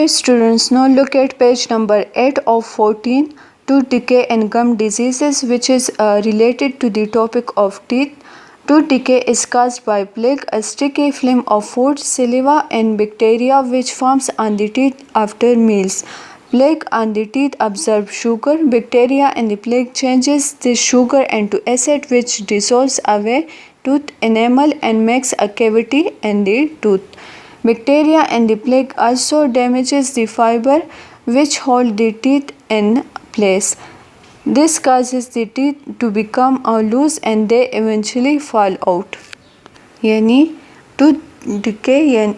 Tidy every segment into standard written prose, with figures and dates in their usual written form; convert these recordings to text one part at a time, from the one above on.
Dear students, now look at page number 8 of 14, tooth decay and gum diseases, which is related to the topic of teeth. Tooth decay is caused by plaque, a sticky film of food, saliva, and bacteria which forms on the teeth after meals. Plaque on the teeth absorb sugar. Bacteria in the plaque changes this sugar into acid, which dissolves away tooth enamel and makes a cavity in the tooth. Bacteria in the plaque also damages the fiber which hold the teeth in place. This causes the teeth to become loose and they eventually fall out. यानी tooth decay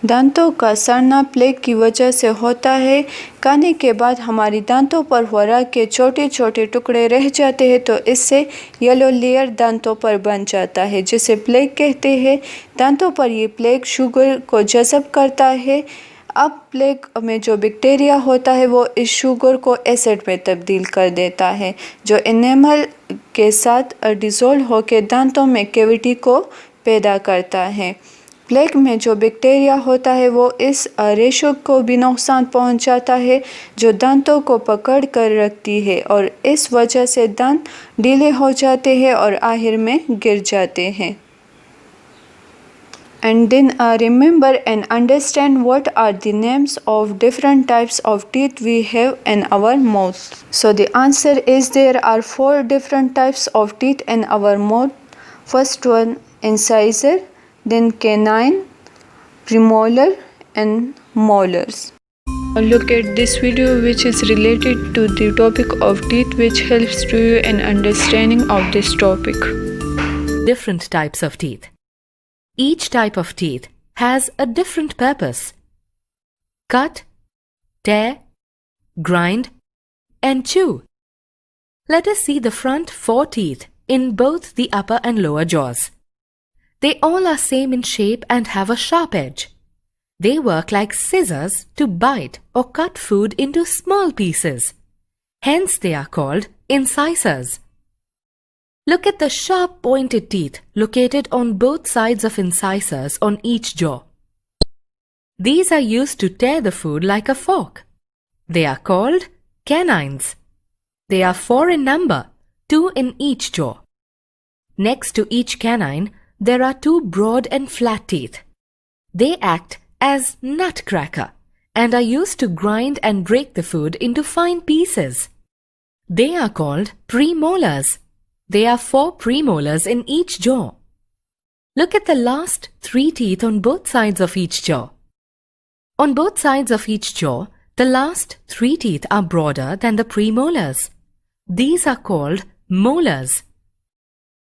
दांतों का सड़ना plague की वजह से होता है। खाने के बाद हमारी दांतों पर खुराक के छोटे छोटे टुकड़े रह जाते हैं तो इससे येलो लेयर दांतों पर बन जाता है जिसे प्लेग कहते हैं। दांतों पर ये प्लेग शुगर को जज़ब करता है। अब प्लेग में जो बैक्टीरिया होता है वो इस शुगर को एसिड में तब्दील कर देता है जो इनेमल के साथ डिज़ोल्व होकर दांतों में कैविटी को पैदा करता है। प्लेग में जो बैक्टीरिया होता है वो इस रेशो को भी नुकसान पहुंचाता है जो दांतों को पकड़ कर रखती है और इस वजह से दांत ढीले हो जाते हैं और आखिर में गिर जाते हैं। And then remember and understand what are the names of different types of teeth we have in our mouth. So the answer is there are 4 different types of teeth in our mouth. First one, incisor, then canine, premolar and molars. Look at this video which is related to the topic of teeth, which helps to you in understanding of this topic. Different types of teeth. Each type of teeth has a different purpose. Cut, tear, grind and chew. Let us see the front 4 teeth in both the upper and lower jaws. They all are same in shape and have a sharp edge. They work like scissors to bite or cut food into small pieces. Hence they are called incisors. Look at the sharp pointed teeth located on both sides of incisors on each jaw. These are used to tear the food like a fork. They are called canines. They are 4 in number, 2 in each jaw. Next to each canine, there are 2 broad and flat teeth. They act as nutcracker and are used to grind and break the food into fine pieces. They are called premolars. There are 4 premolars in each jaw. Look at the last 3 teeth on both sides of each jaw. On both sides of each jaw, the last 3 teeth are broader than the premolars. These are called molars.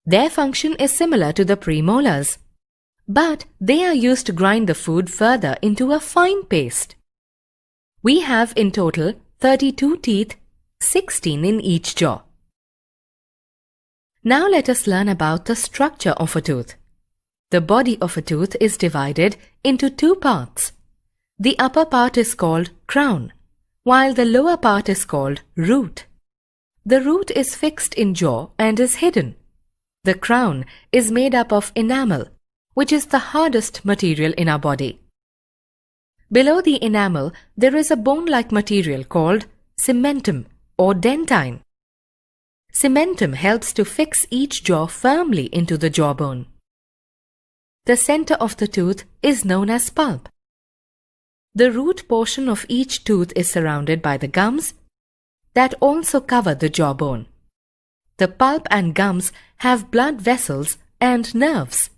Their function is similar to the premolars, but they are used to grind the food further into a fine paste. We have in total 32 teeth, 16 in each jaw. Now let us learn about the structure of a tooth. The body of a tooth is divided into 2 parts. The upper part is called crown, while the lower part is called root. The root is fixed in jaw and is hidden. The crown is made up of enamel, which is the hardest material in our body. Below the enamel, there is a bone-like material called cementum or dentine. Cementum helps to fix each jaw firmly into the jawbone. The center of the tooth is known as pulp. The root portion of each tooth is surrounded by the gums that also cover the jawbone. The pulp and gums have blood vessels and nerves.